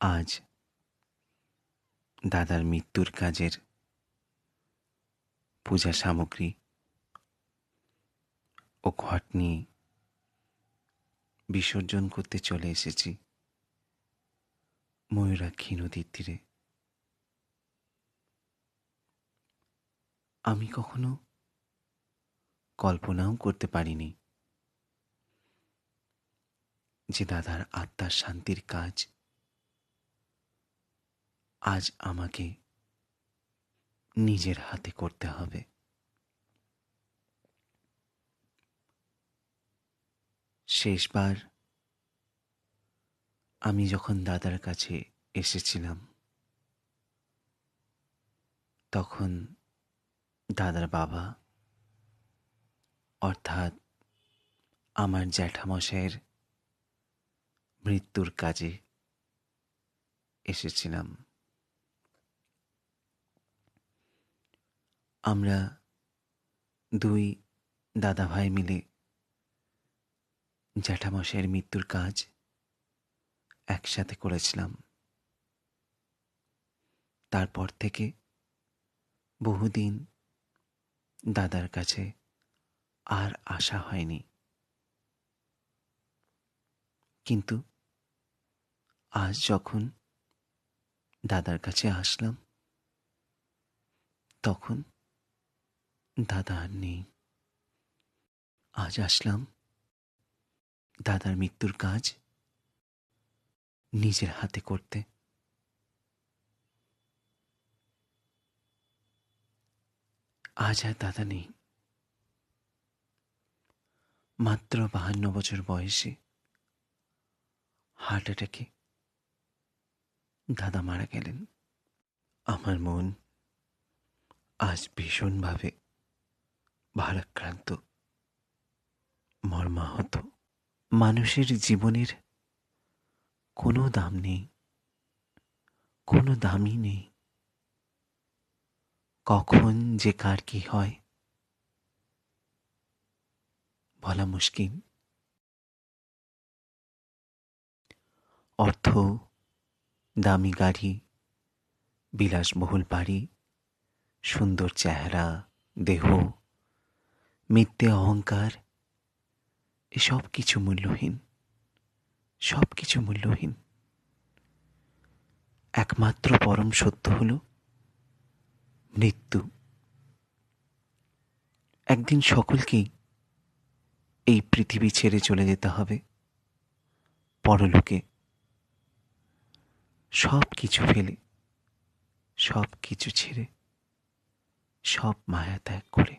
আজ দাদার মৃত্যুর কাজের পূজা সামগ্রী ও ঘট নিয়ে বিসর্জন করতে চলে এসেছি ময়ূরাক্ষী নদীর তীরে। আমি কখনো কল্পনাও করতে পারিনি যে দাদার আত্মার শান্তির কাজ আজ আমাকে নিজের হাতে করতে হবে। শেষবার আমি যখন দাদার কাছে এসেছিলাম তখন দাদার বাবা অর্থাৎ আমার জ্যাঠামশাইয়ের মৃত্যুর কাজে এসেছিলাম। আমরা দুই দাদা ভাই মিলে জ্যাঠামশাইয়ের মৃত্যুর কাজ একসাথে করেছিলাম। তারপর থেকে বহুদিন দাদার কাছে আর আসা হয়নি, কিন্তু আজ যখন দাদার কাছে আসলাম তখন দাদা আর নেই। আজ আসলাম দাদার মৃত্যুর কাজ নিজের হাতে করতে। আজ আর দাদা নেই। মাত্র 52 বছর বয়সে হার্ট অ্যাটাকে দাদা মারা গেলেন। আমার মন আজ ভীষণভাবে ভারাক্রান্ত, মর্মাহত। মানুষের জীবনের কোনো দাম নেই, কোনো দামই নেই। কখন যে কার কি হয় বলা মুশকিল। অর্থ, দামি গাড়ি, বিলাসবহুল বাড়ি, সুন্দর চেহারা, দেহ, মিথ্যে অহংকার, এসব কিছু মূল্যহীন, সব কিছু মূল্যহীন। একমাত্র পরম সত্য হল মৃত্যু। একদিন সকলকেই এই পৃথিবী ছেড়ে চলে যেতে হবে পরলোকে, সব কিছু ফেলে, সব কিছু ছেড়ে, সব মায়া ত্যাগ করে।